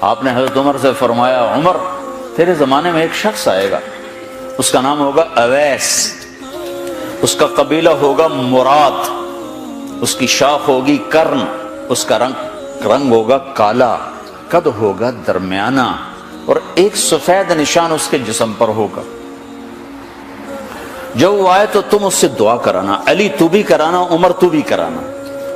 آپ نے حضرت عمر سے فرمایا عمر تیرے زمانے میں ایک شخص آئے گا، اس کا نام ہوگا اویس، اس کا قبیلہ ہوگا مراد، اس کی شاخ ہوگی کرن، اس کا رنگ ہوگا کالا، قد ہوگا درمیانہ، اور ایک سفید نشان اس کے جسم پر ہوگا۔ جب وہ آئے تو تم اس سے دعا کرانا، علی تو بھی کرانا، عمر تو بھی کرانا،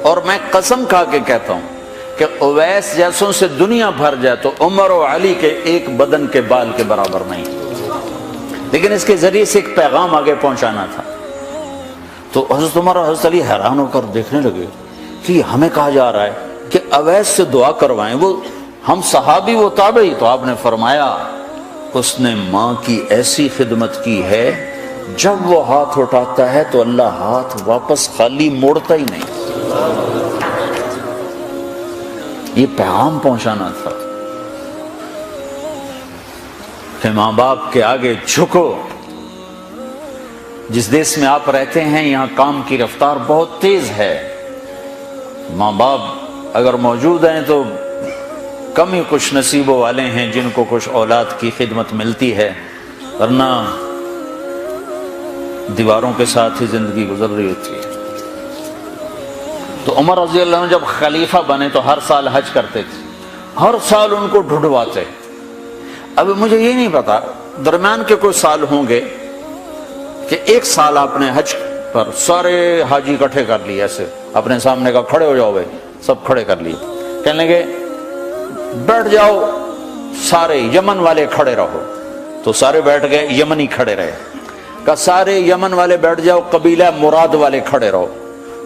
اور میں قسم کھا کے کہتا ہوں کہ اویس جیسوں سے دنیا بھر جائے تو عمر و علی کے ایک بدن کے بال کے برابر نہیں، لیکن اس کے ذریعے سے ایک پیغام آگے پہنچانا تھا۔ تو حضرت عمر اور حضرت علی حیران ہو کر دیکھنے لگے کہ ہمیں کہا جا رہا ہے کہ اویس سے دعا کروائیں، وہ ہم صحابی وہ تابعی۔ تو آپ نے فرمایا اس نے ماں کی ایسی خدمت کی ہے، جب وہ ہاتھ اٹھاتا ہے تو اللہ ہاتھ واپس خالی موڑتا ہی نہیں۔ یہ پیغام پہنچانا تھا کہ ماں باپ کے آگے جھکو۔ جس دیش میں آپ رہتے ہیں یہاں کام کی رفتار بہت تیز ہے، ماں باپ اگر موجود ہیں تو کم ہی خوش نصیبوں والے ہیں جن کو کچھ اولاد کی خدمت ملتی ہے، ورنہ دیواروں کے ساتھ ہی زندگی گزر رہی ہوتی ہے۔ تو عمر رضی اللہ عنہ جب خلیفہ بنے تو ہر سال حج کرتے تھے، ہر سال ان کو ڈھونڈواتے۔ اب مجھے یہ نہیں پتا درمیان کے کوئی سال ہوں گے کہ ایک سال آپ نے حج پر سارے حاجی اکٹھے کر لیے، ایسے اپنے سامنے کا کھڑے ہو جاؤ بھائی، سب کھڑے کر لیے، کہنے لگے بیٹھ جاؤ سارے یمن والے کھڑے رہو، تو سارے بیٹھ گئے، یمنی کھڑے رہے، کہ سارے یمن والے بیٹھ جاؤ، قبیلہ مراد والے کھڑے رہو،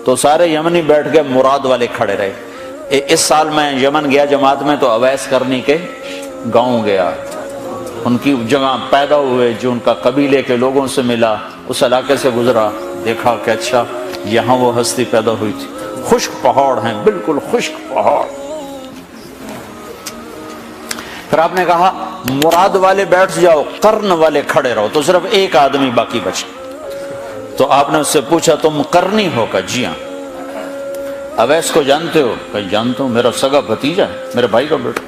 تو سارے یمنی بیٹھ گئے، مراد والے کھڑے رہے۔ اس سال میں یمن گیا جماعت میں تو اویس کرنی کے گاؤں گیا، ان کی جگہ پیدا ہوئے، جو ان کا قبیلے کے لوگوں سے ملا، اس علاقے سے گزرا، دیکھا کہ اچھا یہاں وہ ہستی پیدا ہوئی تھی۔ خشک پہاڑ ہیں، بالکل خشک پہاڑ۔ پھر آپ نے کہا مراد والے بیٹھ جاؤ، قرن والے کھڑے رہو، تو صرف ایک آدمی باقی بچا۔ تو آپ نے اس سے پوچھا تم قرنی ہو؟ کہ جی ہاں۔ اویس کو جانتے ہو؟ کہ جانتا ہوں، میرا سگا بھتیجا ہے، میرے بھائی کا بیٹا،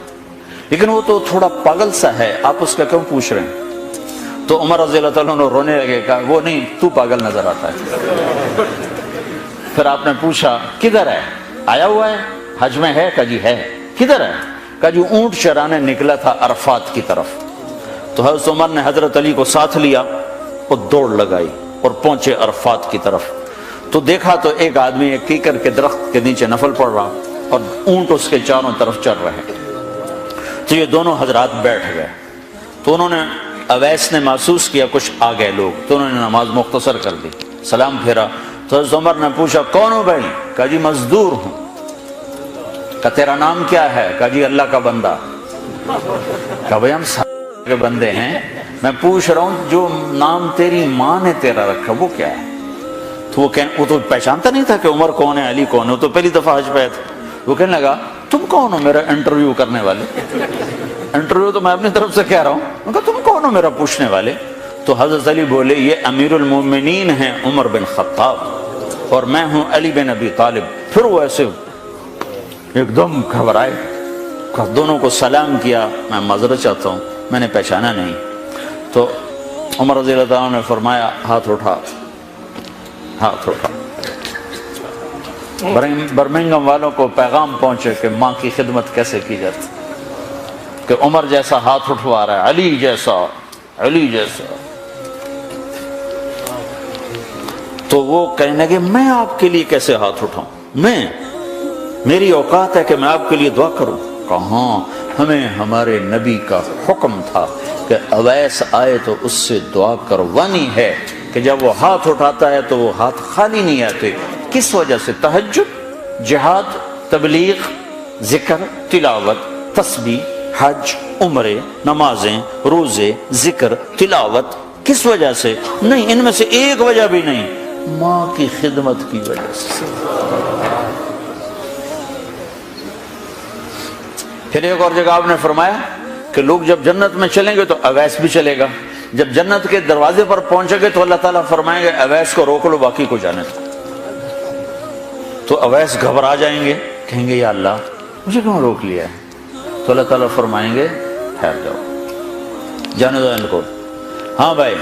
لیکن وہ تو تھوڑا پاگل سا ہے، آپ اس کا کیوں پوچھ رہے ہیں؟ تو عمر رضی اللہ تعالیٰ عنہ رونے لگے، کہا وہ نہیں، تو پاگل نظر آتا ہے۔ پھر آپ نے پوچھا کدھر ہے؟ آیا ہوا ہے حج میں؟ ہے؟ کہ جی ہے۔ کدھر ہے؟ کہ جو اونٹ چرانے نکلا تھا عرفات کی طرف۔ تو حضرت عمر نے حضرت علی کو ساتھ لیا اور دوڑ لگائی اور پہنچے عرفات کی طرف، تو دیکھا تو ایک آدمی ایک کیکر کے درخت کے نیچے نفل پڑ رہا اور اونٹ اس کے چاروں طرف چل رہے ہیں۔ تو یہ دونوں حضرات بیٹھ گئے، تو انہوں نے اویس نے محسوس کیا کچھ آ گئے لوگ، تو انہوں نے نماز مختصر کر دی، سلام پھیرا۔ تو حضرت عمر نے پوچھا کون ہو بھائی؟ کہا جی مزدور ہوں۔ کہا تیرا نام کیا ہے؟ کہا جی اللہ کا بندہ۔ کہا بھائی ہم سارے کے بندے ہیں، میں پوچھ رہا ہوں جو نام تیری ماں نے تیرا رکھا وہ کیا ہے؟ تو وہ تو پہچانتا نہیں تھا کہ عمر کون ہے، علی کون ہے، وہ تو پہلی دفعہ حج پہ تھا۔ وہ کہنے لگا تم کون ہو میرا انٹرویو کرنے والے؟ انٹرویو تو میں اپنی طرف سے کہہ رہا ہوں۔ میں کہا تم کون ہو میرا پوچھنے والے؟ تو حضرت علی بولے یہ امیر المومنین ہیں عمر بن خطاب اور میں ہوں علی بن ابی طالب۔ پھر وہ ایسے ایک دم گھبرائے، دونوں کو سلام کیا، میں معذرت چاہتا ہوں میں نے پہچانا نہیں۔ تو عمر رضی اللہ عنہ نے فرمایا ہاتھ اٹھا، ہاتھ اٹھا۔ برمنگم والوں کو پیغام پہنچے کہ ماں کی خدمت کیسے کی جاتی، کہ عمر جیسا ہاتھ اٹھوا رہا ہے، علی جیسا، علی جیسا۔ تو وہ کہنے لگے میں آپ کے لیے کیسے ہاتھ اٹھاؤں، میری اوقات ہے کہ میں آپ کے لیے دعا کروں؟ کہاں، ہمیں ہمارے نبی کا حکم تھا کہ اویس آئے تو اس سے دعا کروانی ہے، کہ جب وہ ہاتھ اٹھاتا ہے تو وہ ہاتھ خالی نہیں آتے۔ کس وجہ سے؟ تہجد، جہاد، تبلیغ، ذکر، تلاوت، تسبیح، حج، عمرے، نمازیں، روزے، ذکر، تلاوت۔ کس وجہ سے؟ نہیں، ان میں سے ایک وجہ بھی نہیں، ماں کی خدمت کی وجہ سے۔ پھر ایک اور جگہ آپ نے فرمایا کہ لوگ جب جنت میں چلیں گے تو اویس بھی چلے گا، جب جنت کے دروازے پر پہنچے گے تو اللہ تعالیٰ فرمائیں گے اویس کو روک لو، باقی کو جانے دو۔ تو اویس گھبرا جائیں گے، کہیں گے یا اللہ مجھے کیوں روک لیا ہے؟ تو اللہ تعالیٰ فرمائیں گے ٹھہر جاؤ، جانے دو ان کو۔ ہاں بھائی،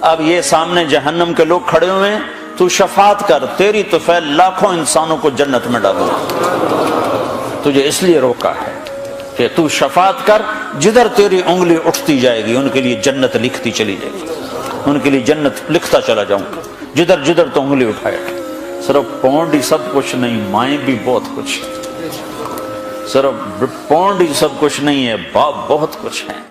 اب یہ سامنے جہنم کے لوگ کھڑے ہوئے ہیں، تو شفاعت کر، تیری تو فعل لاکھوں انسانوں کو جنت میں ڈالو۔ تجھے اس لیے روکا ہے کہ تو شفاعت کر، جدھر تیری انگلی اٹھتی جائے گی ان کے لیے جنت لکھتی چلی جائے گی، ان کے لیے جنت لکھتا چلا جاؤں گا، جدھر جدھر تو انگلی اٹھائے۔ صرف پونڈ ہی سب کچھ نہیں، مائیں بھی بہت کچھ، صرف پونڈ ہی سب کچھ نہیں ہے، باپ بہت کچھ ہے۔